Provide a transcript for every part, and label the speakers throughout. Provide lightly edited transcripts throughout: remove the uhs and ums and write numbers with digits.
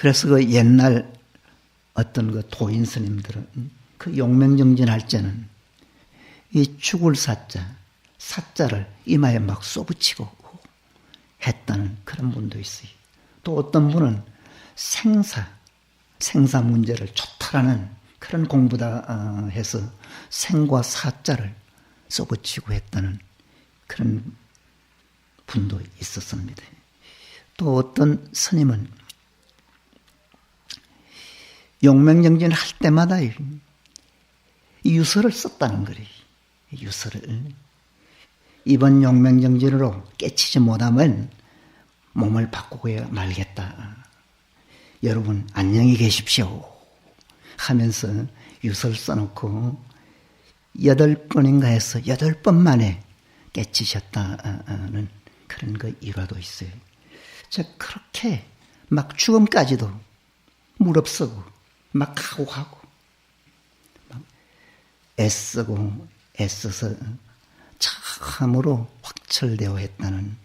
Speaker 1: 그래서 그 옛날 어떤 그 도인 스님들은 그 용맹정진할 때는 이 죽을 사자를 이마에 막 쏘붙이고 했다는 그런 분도 있어요. 또 어떤 분은 생사 문제를 초탈하는 그런 공부다 해서 생과 사자를 쏘붙이고 했다는 그런 분도 있었습니다. 또 어떤 스님은 용맹정진을 할 때마다 유서를 썼다는 거예요. 유서를. 이번 용맹정진으로 깨치지 못하면 몸을 바꾸고 말겠다. 여러분 안녕히 계십시오 하면서 유서를 써놓고 8번인가 해서 8번 만에 깨치셨다는 그런 그 일화도 있어요. 그렇게 막 죽음까지도 무릅쓰고 막 각오하고 막 애써서 참으로 확철되어 했다는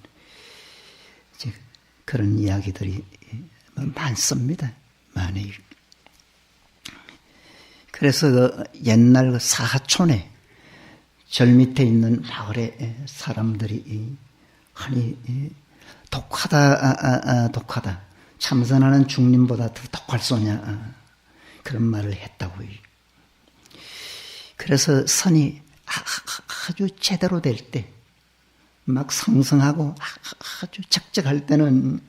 Speaker 1: 그런 이야기들이 많습니다. 많이. 그래서 그 옛날 그 사하촌에 절 밑에 있는 마을의 사람들이 아니 독하다. 참선하는 중림보다 더 독할 소냐 그런 말을 했다고요. 그래서 선이 아주 제대로 될 때 막 성성하고 아주 적적할 때는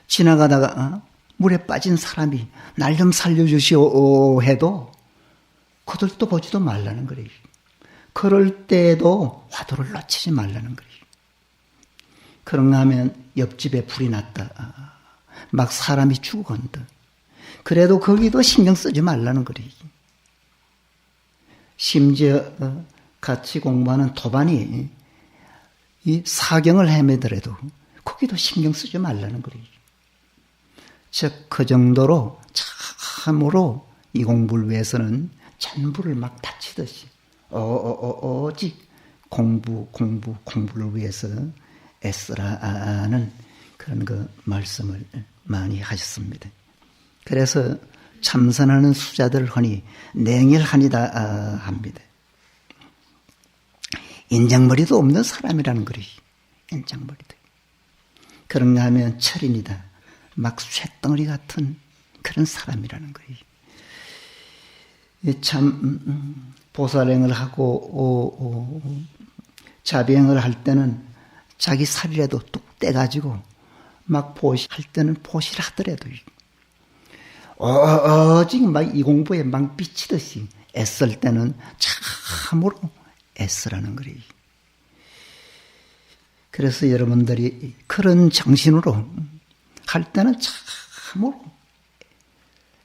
Speaker 1: 지나가다가 물에 빠진 사람이 날 좀 살려주시오 해도 그들도 보지도 말라는 거예요. 그럴 때에도 화두를 놓치지 말라는 거예요. 그런가 하면 옆집에 불이 났다. 막 사람이 죽어간다. 그래도 거기도 신경 쓰지 말라는 거예요. 심지어 같이 공부하는 도반이 이 사경을 헤매더라도 거기도 신경 쓰지 말라는 거예요. 즉 그 정도로 참으로 이 공부를 위해서는 전부를 막 다치듯이 오직 공부를 위해서 애쓰라는 그런 그 말씀을 많이 하셨습니다. 그래서 참선하는 수자들 흔히 냉혈하니다 합니다. 인장머리도 없는 사람이라는 거예요. 인장머리도. 그런가 하면 철인이다. 막 쇳덩어리 같은 그런 사람이라는 거예요. 참 보살행을 하고 자비행을 할 때는 자기 살이라도 뚝 떼가지고 막 보시할 때는 보시를 하더라도 지금 막 이 공부에 막 미치듯이 애쓸 때는 참으로 애쓰라는 거예요. 그래서 여러분들이 그런 정신으로 할 때는 참으로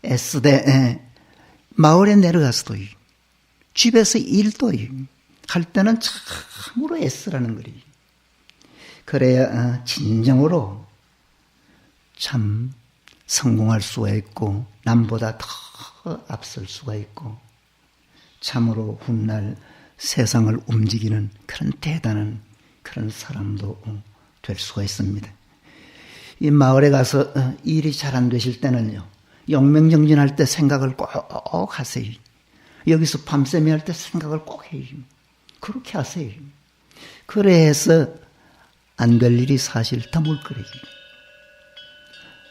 Speaker 1: 애쓰되 마을에 내려가서도 집에서 일도 할 때는 참으로 애쓰라는 거예요. 그래야 진정으로 참 성공할 수가 있고 남보다 더 앞설 수가 있고 참으로 훗날 세상을 움직이는 그런 대단한 그런 사람도 될 수가 있습니다. 이 마을에 가서 일이 잘 안 되실 때는요. 용맹정진할 때 생각을 꼭 하세요. 여기서 밤새며 할 때 생각을 꼭 해요. 그렇게 하세요. 그래서 안 될 일이 사실 드물 거예요.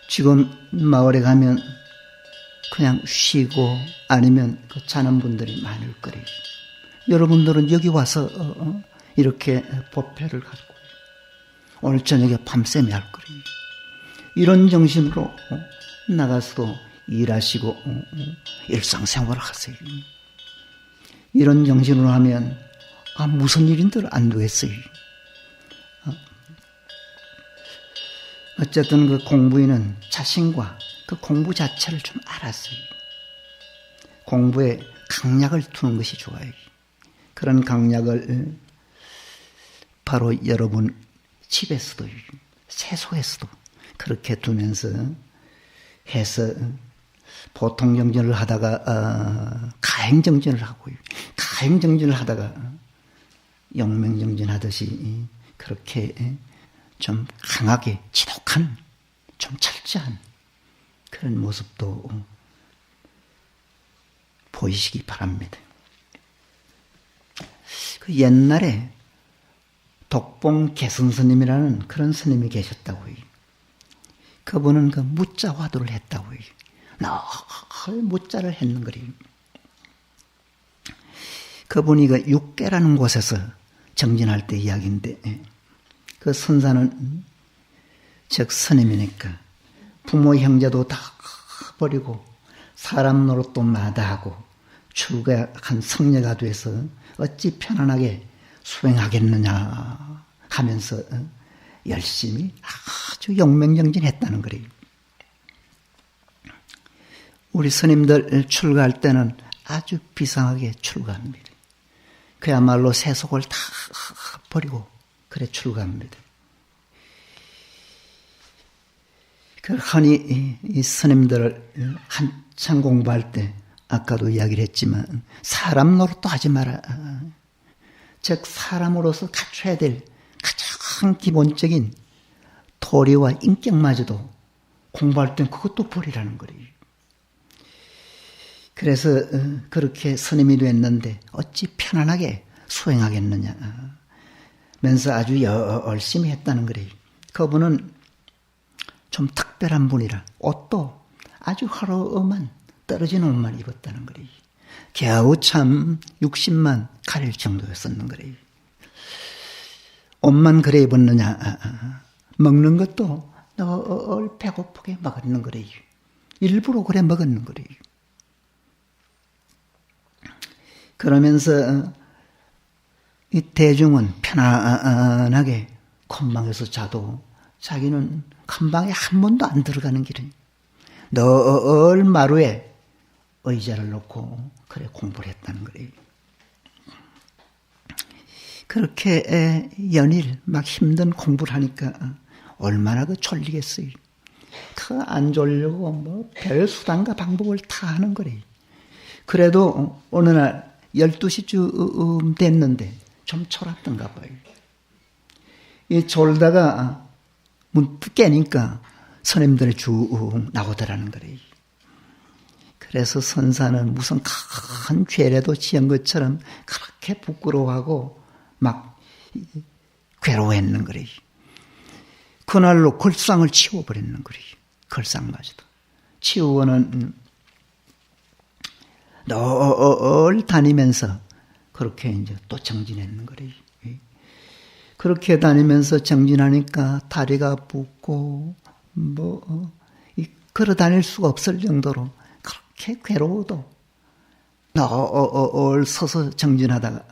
Speaker 1: 지금 마을에 가면 그냥 쉬고 아니면 그 자는 분들이 많을 거예요. 여러분들은 여기 와서 이렇게 법회를 가지고 오늘 저녁에 밤새며 할 거예요. 이런 정신으로 나가서도 일하시고 일상생활을 하세요. 이런 정신으로 하면 무슨 일인들 안 되겠어요. 어쨌든 그 공부인은 자신과 그 공부 자체를 좀 알았어요. 공부에 강약을 두는 것이 좋아요. 그런 강약을 바로 여러분 집에서도 세속에서도 그렇게 두면서 해서 보통 정진을 하다가 가행정진을 하고요. 가행정진을 하다가 용맹정진 하듯이 그렇게 좀 강하게 지독한 좀 철저한 그런 모습도 보이시기 바랍니다. 그 옛날에 독봉 개선스님이라는 그런 스님이 계셨다고요. 그분은 그 무자 화두를 했다고요. 늘 무자를 했는 거예요. 그분이 그 육계라는 곳에서 정진할 때 이야기인데, 그 선사는 즉 스님이니까 부모 형제도 다 버리고 사람 노릇도 마다하고 출가한 성녀가 돼서 어찌 편안하게 수행하겠느냐 하면서 열심히 아주 용맹정진했다는 거예요. 우리 스님들 출가할 때는 아주 비상하게 출가합니다. 그야말로 세속을 다 버리고 그래 출가합니다. 그 흔히 이 스님들을 한참 공부할 때 아까도 이야기를 했지만 사람 노릇도 하지 마라. 즉 사람으로서 갖춰야 될 가장 기본적인 도리와 인격마저도 공부할 땐 그것도 버리라는 거예요. 그래서 그렇게 스님이 됐는데 어찌 편안하게 수행하겠느냐 면서 아주 열심히 했다는 거예요. 그분은 좀 특별한 분이라 옷도 아주 허름한 떨어진 옷만 입었다는 거예요. 겨우 참 60만 가릴 정도였었는 거예요. 옷만 그래 입었느냐. 먹는 것도 늘 배고프게 먹었는 거예요. 일부러 그래 먹었는 거예요. 그러면서 이 대중은 편안하게 컴방에서 자도 자기는 컴방에 한 번도 안 들어가는 길은 늘 마루에 의자를 놓고 그래 공부를 했다는 거예요. 그렇게 연일 막 힘든 공부를 하니까 얼마나 그 졸리겠어요. 그 안 졸려고 뭐 별 수단과 방법을 다 하는 거래요. 그래도 어느 날 12시쯤 됐는데 좀 졸았던가 봐요. 이 졸다가 문득 깨니까 스님들이 쭉 나오더라는 거래요. 그래서 선사는 무슨 큰 죄라도 지은 것처럼 그렇게 부끄러워하고 막 괴로워했는 거래요. 그날로 걸상을 치워버렸는 거래요. 걸상마저도. 치우고는 늘 다니면서 그렇게 이제 또 정진했는 거래요. 그렇게 다니면서 정진하니까 다리가 붓고 걸어 다닐 수가 없을 정도로 그렇게 괴로워도 늘 서서 정진하다가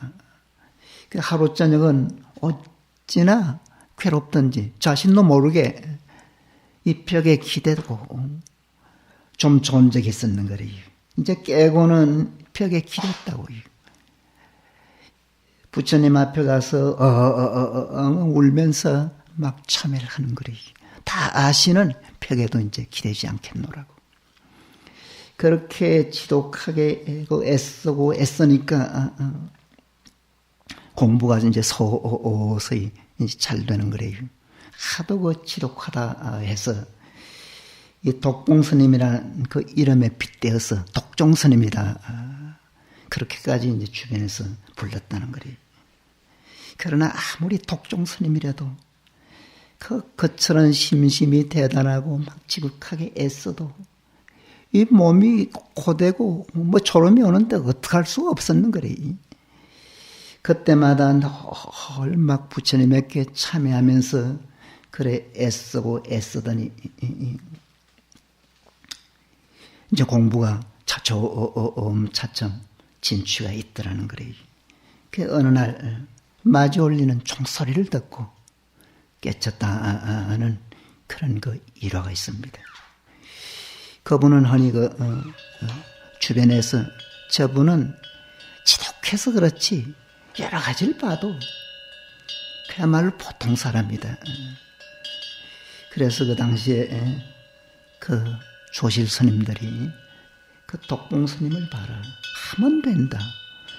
Speaker 1: 하루 저녁은 어찌나 괴롭던지 자신도 모르게 이 벽에 기대고 좀 좋은 적이 있었는 거래요. 이제 깨고는 벽에 기댔다고요. 부처님 앞에 가서 울면서 막 참회를 하는 거래요. 다 아시는 벽에도 이제 기대지 않겠노라고. 그렇게 지독하게 애쓰고 애쓰니까 공부가 이제 서서히 이제 잘 되는 거래요. 하도 그 지독하다 해서 이 독봉스님이라는 그 이름에 빗대어서 독종스님이다. 그렇게까지 이제 주변에서 불렀다는 거래요. 그러나 아무리 독종스님이라도 그처럼 심심이 대단하고 막 지극하게 애써도 이 몸이 고되고 뭐 졸음이 오는데 어떡할 수가 없었는 거래요. 그때마다 늘 막 부처님에게 참여하면서 그래 애쓰고 애쓰더니 이제 공부가 차츰 진취가 있더라는 거래요. 그 어느 날 마주 올리는 총소리를 듣고 깨쳤다는 그런 그 일화가 있습니다. 그분은 흔히 주변에서 저분은 지독해서 그렇지 여러 가지를 봐도 그야말로 보통 사람이다. 그래서 그 당시에 그 조실 스님들이 그 독봉 스님을 봐라. 하면 된다.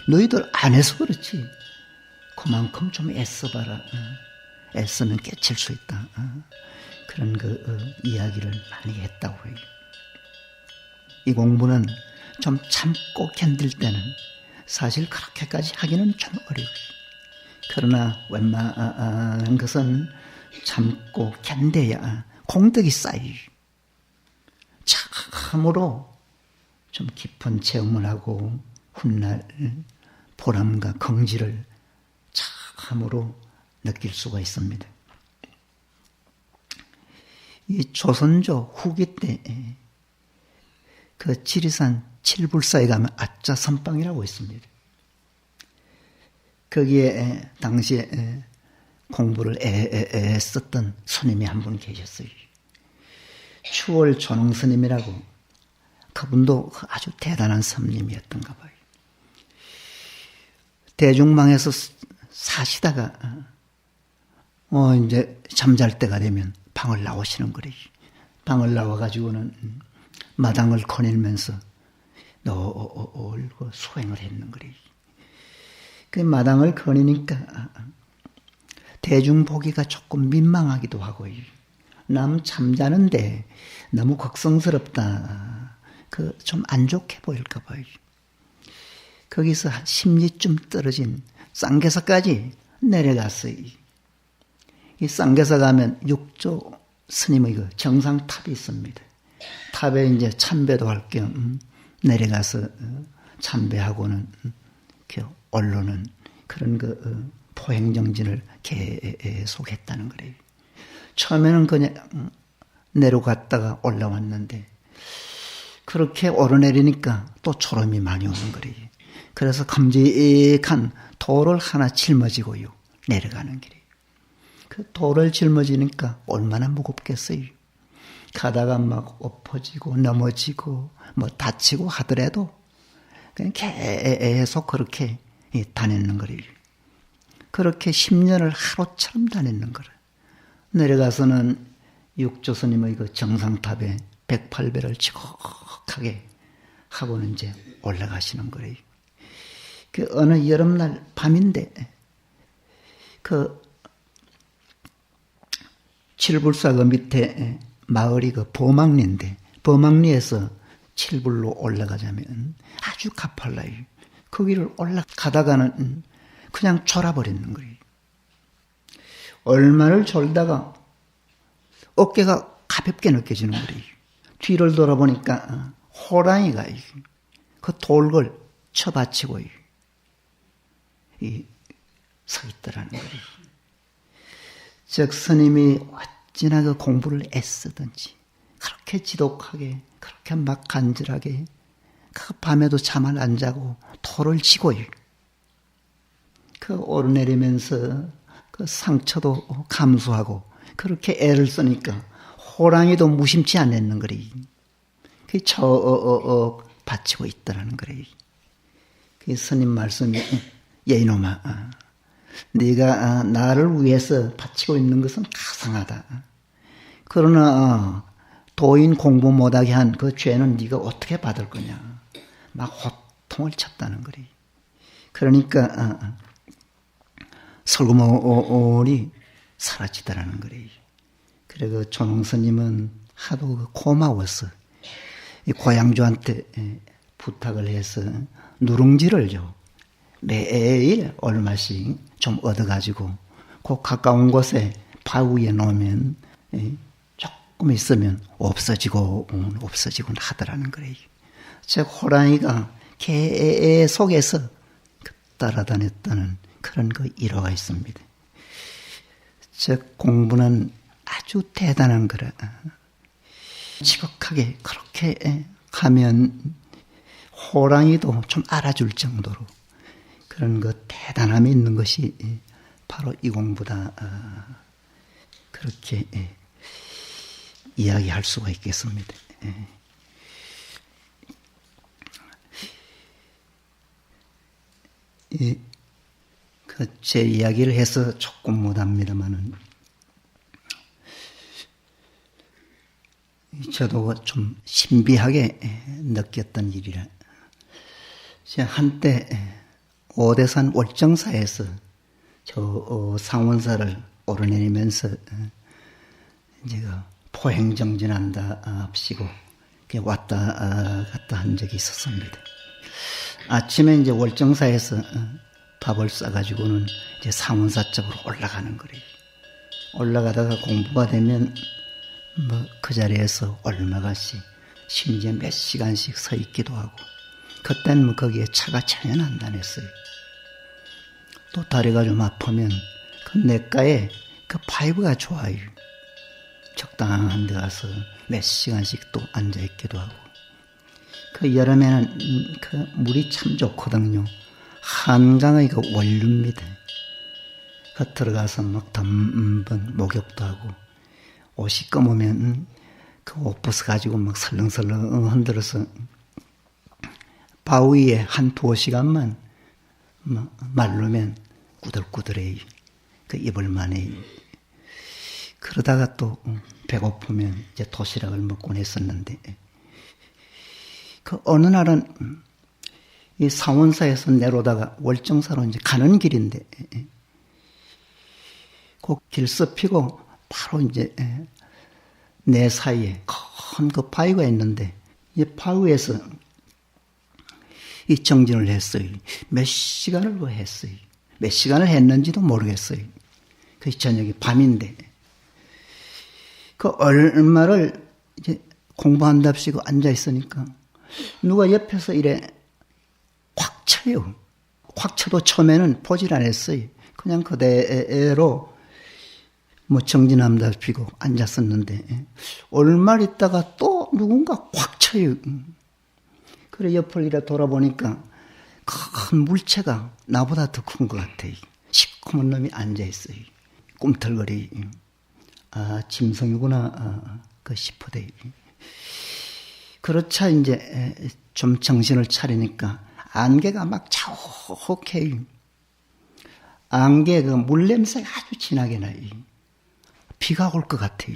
Speaker 1: 너희들 안 해서 그렇지. 그만큼 좀 애써봐라. 애쓰면 깨칠 수 있다. 그런 이야기를 많이 했다고 해요. 이 공부는 좀 참고 견딜 때는 사실 그렇게까지 하기는 좀 어려워요. 그러나 웬만한 것은 참고 견뎌야 공덕이 쌓여요. 참으로 좀 깊은 체험을 하고 훗날 보람과 긍지를 참으로 느낄 수가 있습니다. 이 조선조 후기 때 그 지리산 칠불사에 가면 아짜 선방이라고 있습니다. 거기에 당시에 공부를 애썼던 스님이 한 분 계셨어요. 추월 존웅 스님이라고. 그분도 아주 대단한 스님이었던가 봐요. 대중망에서 사시다가 이제 잠잘 때가 되면 방을 나오시는 거래요. 방을 나와가지고는 마당을 거닐면서 놀고 수행을 했는 거래요. 그 마당을 거니니까 대중 보기가 조금 민망하기도 하고요. 남 잠자는데 너무 걱성스럽다. 좀 안 좋게 보일까 봐요. 거기서 한 10리쯤 떨어진 쌍계사까지 내려갔어요. 이 쌍계사 가면 육조 스님의 정상탑이 있습니다. 탑에 이제 참배도 할 겸 내려가서 참배하고는 올라오는 그런 포행정진을 계속했다는 거래요. 처음에는 그냥 내려갔다가 올라왔는데 그렇게 오르내리니까 또 초롬이 많이 오는 거래요. 그래서 큼직한 돌을 하나 짊어지고요 내려가는 길이에요. 그 돌을 짊어지니까 얼마나 무겁겠어요. 가다가 막 엎어지고 넘어지고 뭐 다치고 하더라도 그냥 계속 그렇게 다녔는 거래요. 그렇게 10년을 하루처럼 다녔는 거래요. 내려가서는 육조스님의 그 정상탑에 108배를 지곡하게 하고는 이제 올라가시는 거래요. 그 어느 여름날 밤인데 그 칠불사 그 밑에 마을이 그 범악리인데 범악리에서 칠불로 올라가자면 아주 가팔라요. 거기를 올라가다가는 그냥 졸아버리는 거예요. 얼마를 졸다가 어깨가 가볍게 느껴지는 거예요. 뒤를 돌아보니까 호랑이가 그 돌걸 쳐받치고 서 있더라는 거예요. 즉 스님이 어찌나 그 공부를 애쓰든지 그렇게 지독하게 그렇게 막 간절하게 그 밤에도 잠을 안 자고 돌을 치고요. 그 오르내리면서 그 상처도 감수하고 그렇게 애를 쓰니까 호랑이도 무심치 않았는 거래. 그 바치고 있더라는 거래. 그 스님 말씀이 야 이놈아, 네가 나를 위해서 바치고 있는 것은 가상하다. 그러나 도인 공부 못하게 한 그 죄는 네가 어떻게 받을 거냐. 막 호통을 쳤다는 거래. 그러니까 설구멍이 사라지더라는 거래. 그래 그 존웅 스님은 하도 고마워서 이 고양주한테 부탁을 해서 누룽지를 줘. 매일 얼마씩 좀 얻어가지고 그 가까운 곳에 바위에 놓으면 조금 있으면 없어지고 하더라는 거예요. 즉 호랑이가 계속해서 따라다녔다는 그런 그 일화가 있습니다. 즉 공부는 아주 대단한 거라. 지극하게 그렇게 하면 호랑이도 좀 알아줄 정도로 그런 그 대단함이 있는 것이 바로 이 공부다. 그렇게 이야기할 수가 있겠습니다. 제 이야기를 해서 조금 못합니다만은 저도 좀 신비하게 느꼈던 일이라. 제가 한때 오대산 월정사에서 저 상원사를 오르내리면서 이제 그 포행정진한다 합시고 왔다 갔다 한 적이 있었습니다. 아침에 이제 월정사에서 밥을 싸가지고는 이제 상원사 쪽으로 올라가는 거래요. 올라가다가 공부가 되면 뭐 그 자리에서 얼마가씩 심지어 몇 시간씩 서 있기도 하고, 그때는 뭐 거기에 차가 전혀 안 다녔어요. 또 다리가 좀 아프면 그 냇가에 그 파이브가 좋아요. 적당한 데 가서 몇 시간씩 또 앉아 있기도 하고. 그 여름에는 그 물이 참 좋거든요. 한강의 그 원류입니다. 그 들어가서 막 덤번 목욕도 하고, 옷이 검으면 그 옷 벗어 가지고 막 설렁설렁 흔들어서 바위에 한 두어 시간만 말르면 꾸들꾸들해. 그 입을 만해. 그러다가 또 배고프면 이제 도시락을 먹곤 했었는데, 그 어느 날은 이 상원사에서 내려오다가 월정사로 이제 가는 길인데, 그 길섭히고 바로 이제 내 사이에 큰 그 바위가 있는데, 이 바위에서 이 정진을 했어요. 몇 시간을 했어요. 몇 시간을 했는지도 모르겠어요. 그 저녁이 밤인데, 그 얼마를 이제 공부한답시고 앉아 있으니까 누가 옆에서 이래 확 쳐요. 확 쳐도 처음에는 보질 않았어요. 그냥 그대로 뭐 정진한답시고 앉았었는데, 얼마 있다가 또 누군가 확 쳐요. 그래 옆을 이래 돌아보니까 큰 물체가 나보다 더 큰 것 같아요. 시커먼 놈이 앉아있어요. 꿈틀거려. 아, 짐승이구나. 그 싶어요. 그렇자 이제 좀 정신을 차리니까 안개가 막 자욱해요. 안개 그 물냄새가 아주 진하게 나요. 비가 올 것 같아요.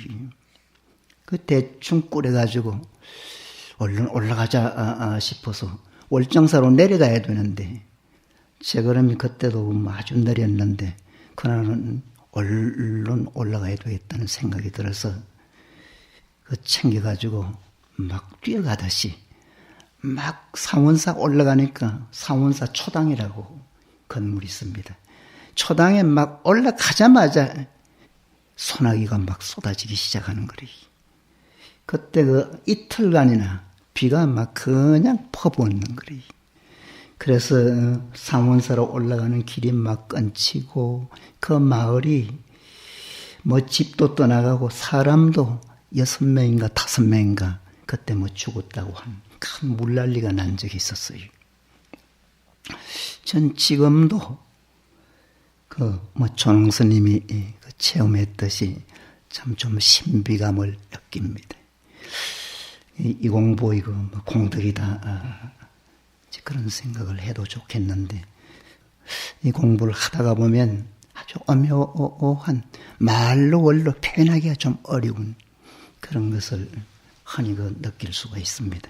Speaker 1: 그 대충 꾸려가지고 얼른 올라가자 싶어서 월정사로 내려가야 되는데, 제 걸음이 그때도 아주 느렸는데 그날은 얼른 올라가야 되겠다는 생각이 들어서 그 챙겨가지고 막 뛰어가듯이 막 상원사 올라가니까 상원사 초당이라고 건물이 있습니다. 초당에 막 올라가자마자 소나기가 막 쏟아지기 시작하는 거리. 그때 그 이틀간이나 비가 막 그냥 퍼붓는 거리. 그래서 상원사로 올라가는 길이 막 끊치고, 그 마을이 뭐 집도 떠나가고 사람도 6명인가 5명인가 그때 뭐 죽었다고 한 큰 물난리가 난 적이 있었어요. 전 지금도 그 뭐 조능스님이 그 체험했듯이 참 좀 신비감을 느낍니다. 이 공부 이거 뭐 공덕이다 그런 생각을 해도 좋겠는데, 이 공부를 하다가 보면 아주 오묘한 말로 원로 표현하기가 좀 어려운 그런 것을 흔히 그 느낄 수가 있습니다.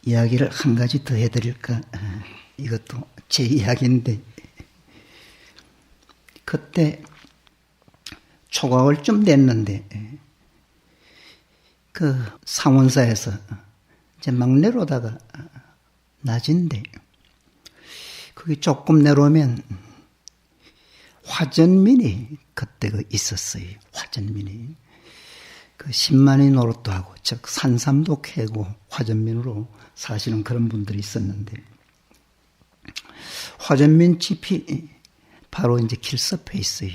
Speaker 1: 이야기를 한 가지 더 해드릴까? 이것도 제 이야기인데, 그때 초과월쯤 됐는데 그 상원사에서 이제 막 내려오다가 낮인데, 거기 조금 내려오면 화전민이 그때 그 있었어요. 화전민이 그 10만이 노릇도 하고, 즉 산삼도 캐고 화전민으로 사시는 그런 분들이 있었는데, 화전민 집이 바로 이제 길섭에 있어요.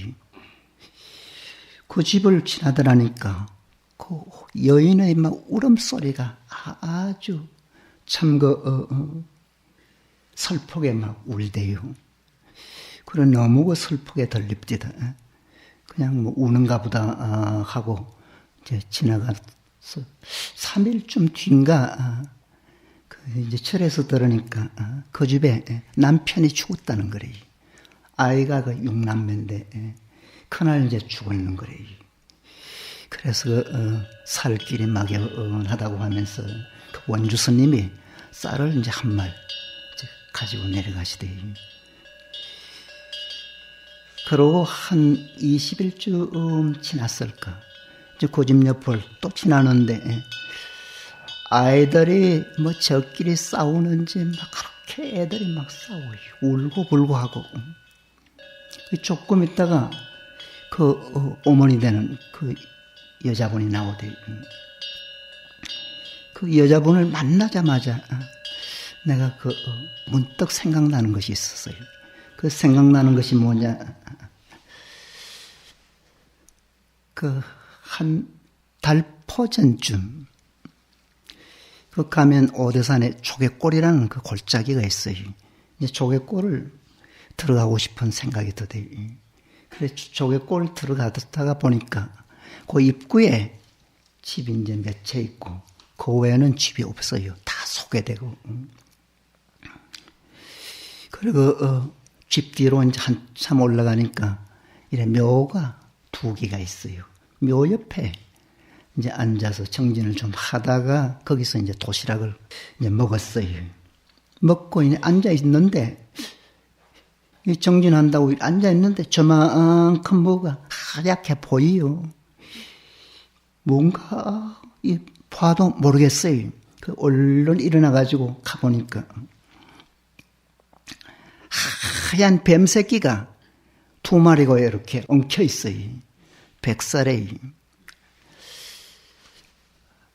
Speaker 1: 그 집을 지나더라니까 그 여인의 막 울음소리가 아주 참 슬프게 막 울대요. 그래 너무 그 슬프게 들립디다. 그냥 뭐 우는가 보다 하고 이제 지나가서 3일쯤 뒤인가 그 이제 절에서 들으니까 그 집에 남편이 죽었다는 거래요. 아이가 그 6남매인데 큰아이 이제 죽었는 거래요. 그래서 살 길이 막연하다고 하면서 그 원주 스님이 쌀을 이제 한 말 가지고 내려가시대요. 그러고 한 20일쯤 지났을까. 이제 그 집 옆을 또 지나는데 아이들이 뭐 저끼리 싸우는지 막 그렇게 애들이 막 싸워요. 울고 불고 하고. 조금 있다가 그 어머니 되는 그 여자분이 나오대. 그 여자분을 만나자마자 내가 그 문득 생각나는 것이 있었어요. 그 생각나는 것이 뭐냐. 그 한 달 포전쯤 그 가면 오대산에 조개골이라는 그 골짜기가 있어요. 이제 조개골을 들어가고 싶은 생각이 드대요. 그래서 조개골 들어가다가 보니까 그 입구에 집이 이제 몇 채 있고 그 외에는 집이 없어요. 다 소개되고. 그리고 집 뒤로 이제 한참 올라가니까 이래 묘가 2개가 있어요. 묘 옆에 이제 앉아서 정진을 좀 하다가 거기서 이제 도시락을 이제 먹었어요. 먹고 이제 앉아 있는데 정진한다고 앉아 있는데 저만큼 뭐가 하얗게 보여요. 뭔가 봐도 모르겠어요. 그 얼른 일어나가지고 가보니까 하얀 뱀 새끼가 2마리가 이렇게 엉켜 있어요. 백살에.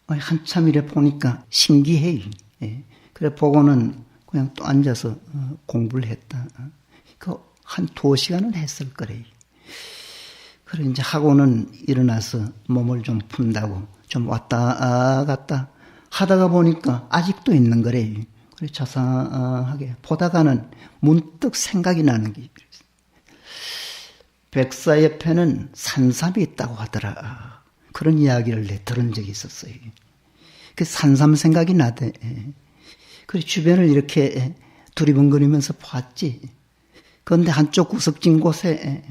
Speaker 1: 한참 이래 보니까 신기해요. 그래 보고는 그냥 또 앉아서 공부를 했다. 그 한 2시간은 했을 거래요. 그래 이제 하고는 일어나서 몸을 좀 푼다고 좀 왔다 갔다 하다가 보니까 아직도 있는 거래요. 그래 자상하게 보다가는 문득 생각이 나는 게 있어요. 백사 옆에는 산삼이 있다고 하더라. 그런 이야기를 내 들은 적이 있었어요. 그 산삼 생각이 나대. 그래 주변을 이렇게 두리번거리면서 봤지. 그런데 한쪽 구석진 곳에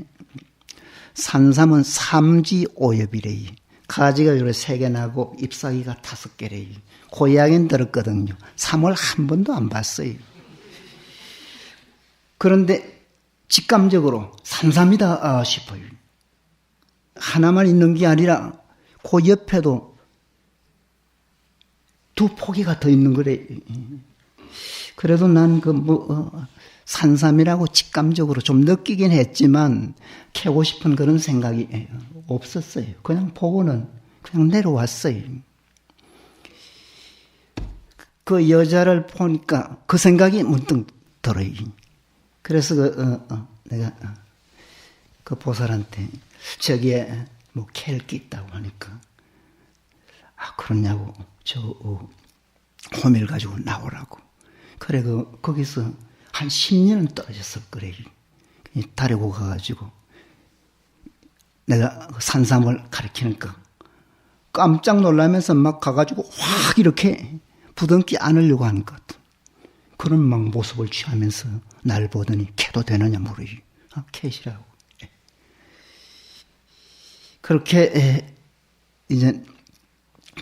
Speaker 1: 산삼은 삼지오엽이래요. 가지가 요래 3개 나고 잎사귀가 5개래요. 그 이야기는 들었거든요. 삼을 한 번도 안 봤어요. 그런데 직감적으로 산삼이다 싶어요. 하나만 있는 게 아니라 그 옆에도 2포기가 더 있는 거래. 그래도 난 산삼이라고 직감적으로 좀 느끼긴 했지만 캐고 싶은 그런 생각이 없었어요. 그냥 보고는 그냥 내려왔어요. 그 여자를 보니까 그 생각이 문득 들어요. 그래서 내가 그 보살한테 저기에 뭐 캘 게 있다고 하니까 그러냐고 저 호밀 가지고 나오라고. 그래 거기서 한 10년은 떨어졌을 거래요. 다리고 가가지고 내가 산삼을 가리키니까 깜짝 놀라면서 막 가가지고 확 이렇게 부둥키 안으려고 하는 것 같아. 그런 막 모습을 취하면서 날 보더니 캐도 되느냐 물어요. 캐시라고. 그렇게 이제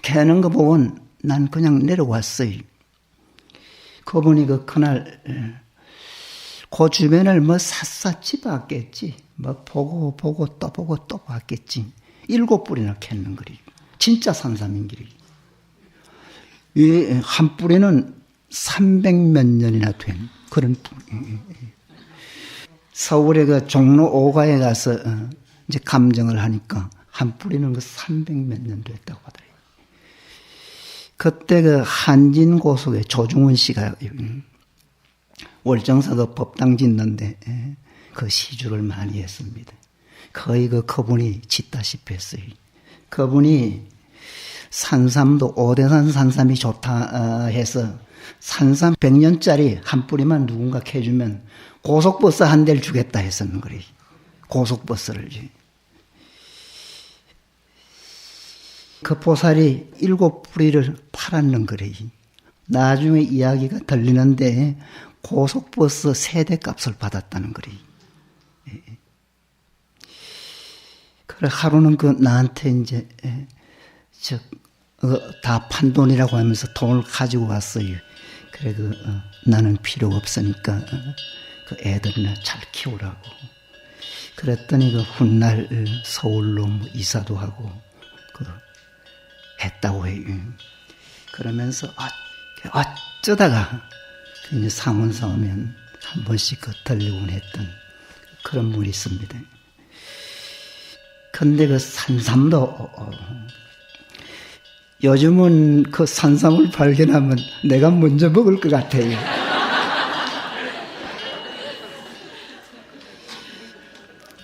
Speaker 1: 캐는 거 보고는 난 그냥 내려왔어요. 그분이 그날 그 주변을 뭐 샅샅이 봤겠지. 뭐 보고 또 보고 또 봤겠지. 7뿌리나 캤는 거리. 진짜 산삼인 길이. 이 한 뿌리는 300몇 년이나 된 그런 뿌리. 서울의 그 종로 5가에 가서 이제 감정을 하니까 한 뿌리는 그 300몇 년 됐다고 하더래요. 그때 그 한진고속에 조중훈 씨가 월정사 그 법당 짓는데 그 시주를 많이 했습니다. 거의 그분이 짓다시피 했어요. 그분이 산삼도 오대산 산삼이 좋다 해서 산삼 100년짜리 한 뿌리만 누군가 캐주면 고속버스 한 대를 주겠다 했었는 거래요. 고속버스를. 그 보살이 7뿌리를 팔았는 거래요. 나중에 이야기가 들리는데 고속버스 세대 값을 받았다는 거래요. 그래 하루는 나한테 이제 다 판돈이라고 하면서 돈을 가지고 왔어요. 그래 나는 필요 없으니까 그 애들이나 잘 키우라고. 그랬더니 그 훗날 서울로 뭐 이사도 하고 했다고 해요. 그러면서 어쩌다가 이제 상원사 오면 한 번씩 들리곤 했던 그런 분이 있습니다. 근데 그 산삼도 요즘은 그 산삼을 발견하면 내가 먼저 먹을 것 같아요.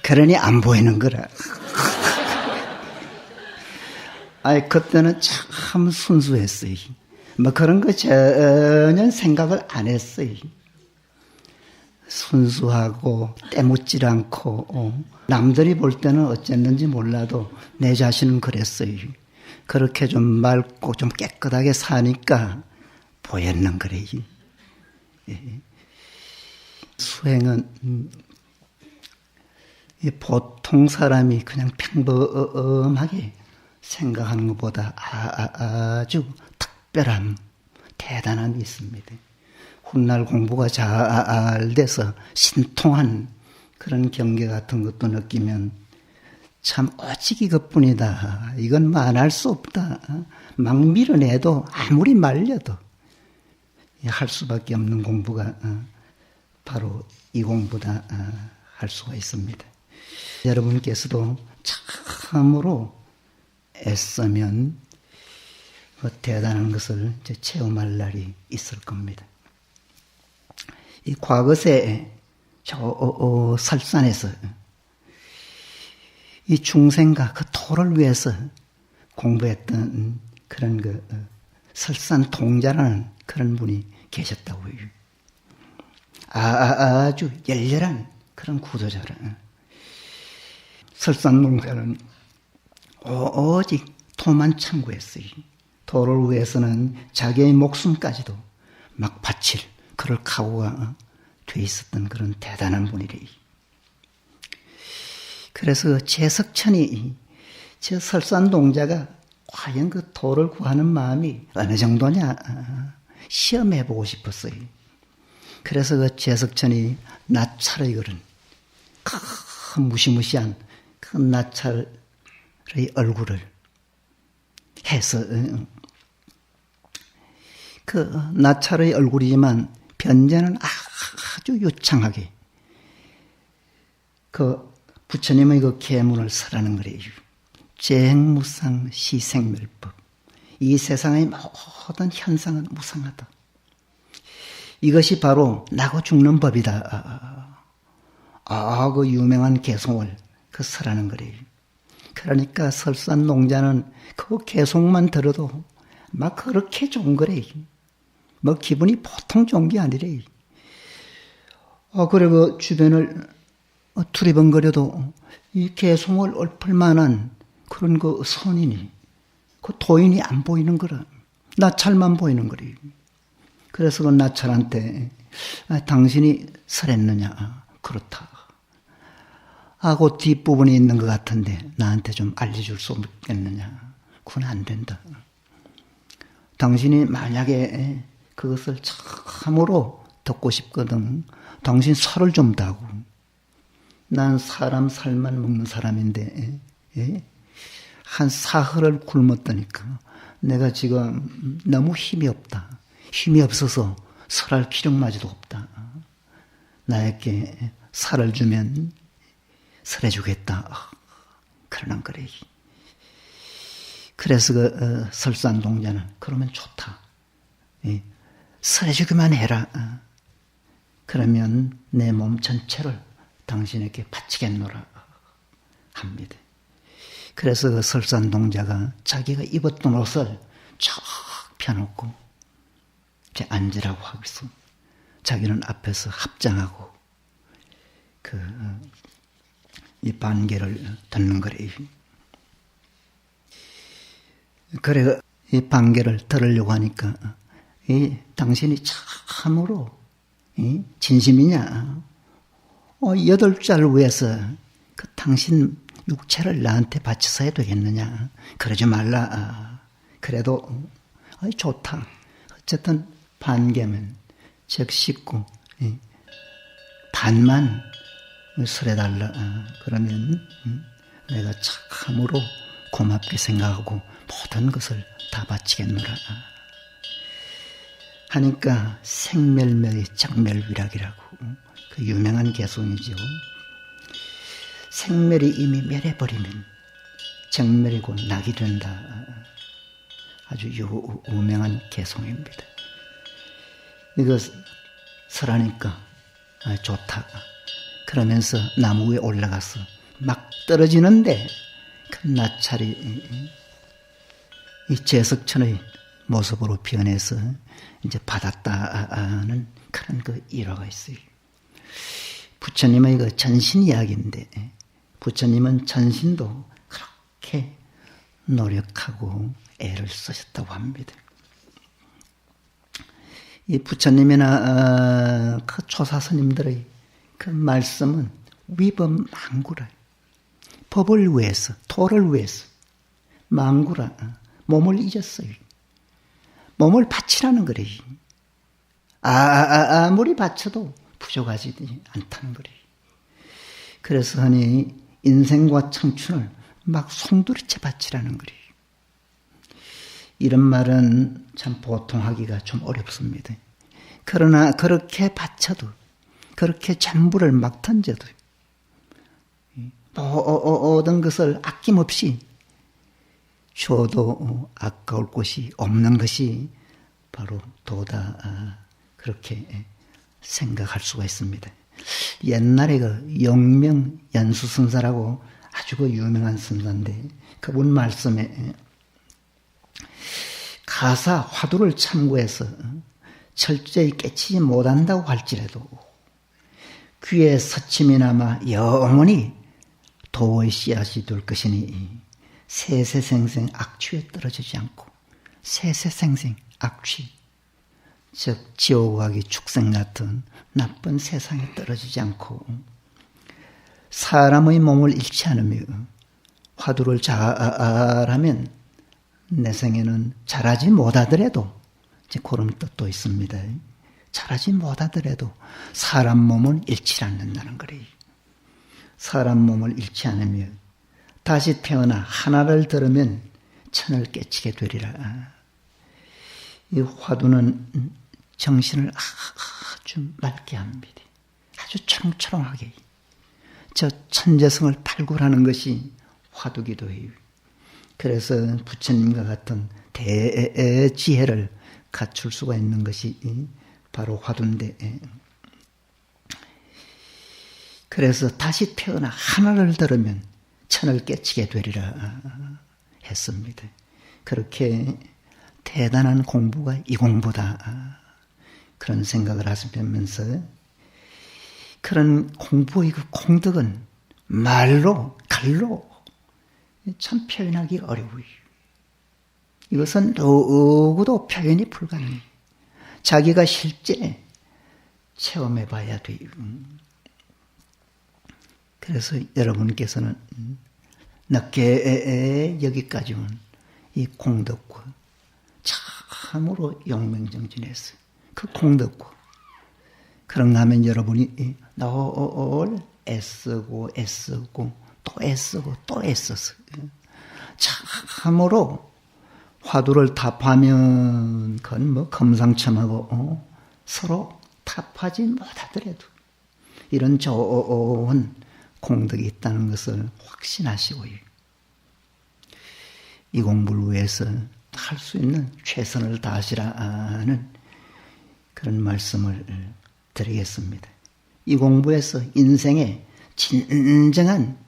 Speaker 1: 그러니 안 보이는 거라. 그때는 참 순수했어요. 뭐 그런 거 전혀 생각을 안 했어요. 순수하고 때묻질 않고 남들이 볼 때는 어쨌는지 몰라도 내 자신은 그랬어요. 그렇게 좀 맑고 좀 깨끗하게 사니까 보였는 거래요. 수행은 보통 사람이 그냥 평범하게 생각하는 것보다 아주 특별함, 대단함이 있습니다. 훗날 공부가 잘 돼서 신통한 그런 경계 같은 것도 느끼면 참 오직 이것뿐이다. 이건 말할 수 없다. 막 밀어내도 아무리 말려도 할 수밖에 없는 공부가 바로 이 공부다 할 수가 있습니다. 여러분께서도 참으로 애쓰면 대단한 것을 체험할 날이 있을 겁니다. 이 과거세 저 설산에서 이 중생과 그 도를 위해서 공부했던 그런 그 설산 동자라는 그런 분이 계셨다고 해요. 아주 열렬한 그런 구도자라. 설산 동자는 오직 도만 참고했어요. 도를 위해서는 자기의 목숨까지도 막 바칠 그럴 각오가 돼 있었던 그런 대단한 분이래요. 그래서 제석천이 저 설산동자가 과연 그 도를 구하는 마음이 어느 정도냐 시험해보고 싶었어요. 그래서 그 제석천이 나찰의 그런 큰 무시무시한 그 나찰의 얼굴을 해서 그 나찰의 얼굴이지만 변제는 아주 유창하게 그 부처님의 그 계문을 설하는 거래요. 재행무상 시생멸법. 이 세상의 모든 현상은 무상하다. 이것이 바로 나고 죽는 법이다. 그 유명한 개송을 그 설하는 거래요. 그러니까 설산농자는 그 개송만 들어도 막 그렇게 좋은 거래요. 뭐 기분이 보통 좋은 게 아니래요. 그리고 주변을 두리번거려도 이 개송을 엎을 만한 그런 그 선인이, 그 도인이 안 보이는 거라. 나찰만 보이는 거래요. 그래서 그 나찰한테 당신이 설했느냐? 그렇다. 그 뒷부분에 있는 것 같은데 나한테 좀 알려줄 수 없겠느냐? 그건 안 된다. 당신이 만약에 그것을 참으로 듣고 싶거든. 당신 설을 좀 다고. 난 사람 살만 먹는 사람인데 한 사흘을 굶었다니까. 내가 지금 너무 힘이 없다. 힘이 없어서 설할 기력마저도 없다. 나에게 살을 주면 설해주겠다. 그러는 거래. 그래서 그 설산동자는 그러면 좋다. 설해주기만 해라. 그러면 내 몸 전체를 당신에게 바치겠노라 합니다. 그래서 그 설산동자가 자기가 입었던 옷을 쫙 펴놓고 이제 앉으라고 하고서 자기는 앞에서 합장하고 이 반개를 듣는 거래요. 그래 이 반개를 들으려고 하니까 당신이 참으로 진심이냐? 8살 위해서 그 당신 육체를 나한테 바쳐서 해야 되겠느냐? 그러지 말라. 그래도 좋다. 어쨌든 반개면 즉 씻고 반만 설해달라. 그러면 내가 참으로 고맙게 생각하고 모든 것을 다 바치겠노라. 하니까 생멸멸의 정멸위락이라고 그 유명한 개송이죠. 생멸이 이미 멸해버리면 정멸이 곧 낙이 된다. 아주 유명한 개송입니다. 이거 설하니까 좋다. 그러면서 나무 위에 올라가서 막 떨어지는데 그 나찰이 이 제석천의 모습으로 변해서 이제 받았다는 그런 그 일화가 있어요. 부처님의 그 전신 이야기인데 부처님은 전신도 그렇게 노력하고 애를 쓰셨다고 합니다. 이 부처님이나 그 조사스님들의 그 말씀은 위법망구라. 법을 위해서, 도를 위해서 망구라. 몸을 잊었어요. 몸을 바치라는 거래요. 아무리 바쳐도 부족하지 않다는 거래요. 그래서 하니 인생과 청춘을 막 송두리째 바치라는 거래요. 이런 말은 참 보통 하기가 좀 어렵습니다. 그러나 그렇게 바쳐도, 그렇게 전부를 막 던져도 모든 것을 아낌없이 줘도 아까울 곳이 없는 것이 바로 도다. 그렇게 생각할 수가 있습니다. 옛날에 그 영명 연수선사라고 아주 그 유명한 선사인데 그분 말씀에 가사 화두를 참고해서 철저히 깨치지 못한다고 할지라도 귀에 서침이나마 영원히 도의 씨앗이 될 것이니 세세생생 악취에 떨어지지 않고 세세생생 악취 즉 지옥하기 축생 같은 나쁜 세상에 떨어지지 않고 사람의 몸을 잃지 않으며 화두를 잘하면 내 생에는 잘하지 못하더라도 이제 그런 뜻도 있습니다. 잘하지 못하더라도 사람 몸은 잃지 않는다는 거래요. 사람 몸을 잃지 않으며 다시 태어나 하나를 들으면 천을 깨치게 되리라. 이 화두는 정신을 아주 맑게 합니다. 아주 청초롱하게. 저 천재성을 발굴하는 것이 화두기도 해요. 그래서 부처님과 같은 대지혜를 갖출 수가 있는 것이 바로 화두인데 그래서 다시 태어나 하나를 들으면 천을 깨치게 되리라 했습니다. 그렇게 대단한 공부가 이 공부다. 그런 생각을 하시면서 그런 공부의 그 공덕은 말로, 글로 참 표현하기 어려워요. 이것은 누구도 표현이 불가능해요. 자기가 실제 체험해 봐야 돼요. 그래서 여러분께서는 늦게 여기까지 온 이 공덕과 참으로 용맹정진했어요. 그 공덕과 그런가 하면 여러분이 늘 애쓰고 또 애쓰고 또 애써서 참으로 화두를 답하면 그건 뭐 금상첨화고 서로 답하지 못하더라도 이런 좋은 공덕이 있다는 것을 확신하시고요. 이 공부를 위해서 할 수 있는 최선을 다하시라는 그런 말씀을 드리겠습니다. 이 공부에서 인생의 진정한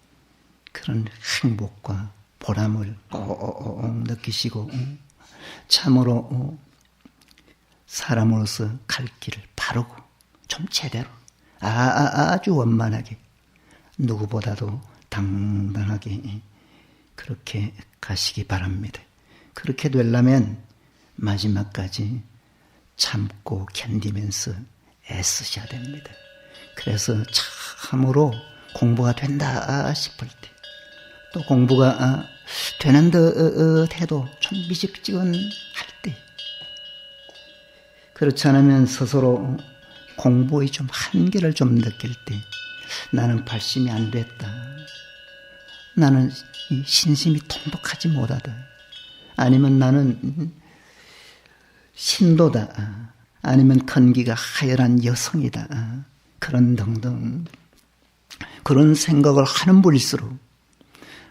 Speaker 1: 그런 행복과 보람을 꼭 느끼시고 참으로 사람으로서 갈 길을 바르고 좀 제대로 아주 원만하게 누구보다도 당당하게 그렇게 가시기 바랍니다. 그렇게 되려면 마지막까지 참고 견디면서 애쓰셔야 됩니다. 그래서 참으로 공부가 된다 싶을 때 또 공부가 되는 듯 해도 좀 미적지근할 때 그렇지 않으면 스스로 공부의 좀 한계를 좀 느낄 때 나는 발심이 안 됐다. 나는 신심이 통독하지 못하다. 아니면 나는 신도다. 아니면 건기가 하열한 여성이다. 그런 등등. 그런 생각을 하는 분일수록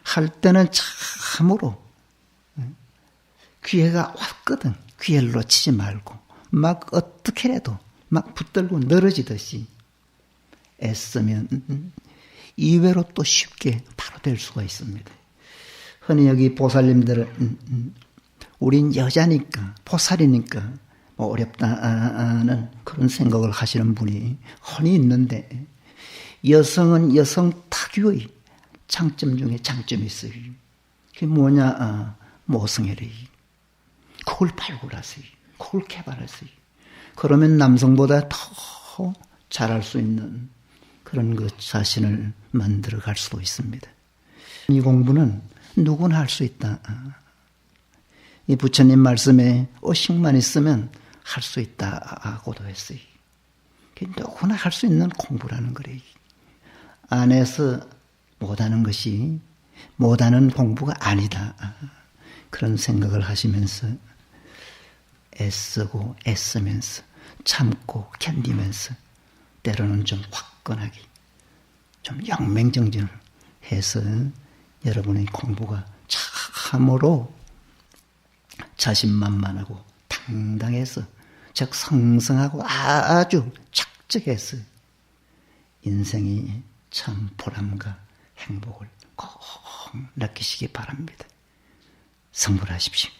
Speaker 1: 할 때는 참으로 기회가 왔거든. 기회를 놓치지 말고 막 어떻게라도 막 붙들고 늘어지듯이 애쓰면 이외로 또 쉽게 바로 될 수가 있습니다. 흔히 여기 보살님들은 우린 여자니까 보살이니까 뭐 어렵다는 그런 생각을 하시는 분이 흔히 있는데 여성은 여성 특유의 장점 중에 장점이 있어요. 그게 뭐냐? 모성애래. 그걸 발굴하세요. 그걸 개발하세요. 그러면 남성보다 더 잘할 수 있는 그런 그 자신을 만들어 갈 수도 있습니다. 이 공부는 누구나 할 수 있다. 이 부처님 말씀에 의식만 있으면 할 수 있다고도 했어요. 누구나 할 수 있는 공부라는 거래요. 안에서 못하는 것이 못하는 공부가 아니다. 그런 생각을 하시면서 애쓰고 애쓰면서 참고 견디면서 때로는 좀 화끈하게 좀 영맹정진을 해서 여러분의 공부가 참으로 자신만만하고 당당해서 즉 성성하고 아주 착적해서 인생이 참 보람과 행복을 꼭 느끼시기 바랍니다. 성불하십시오.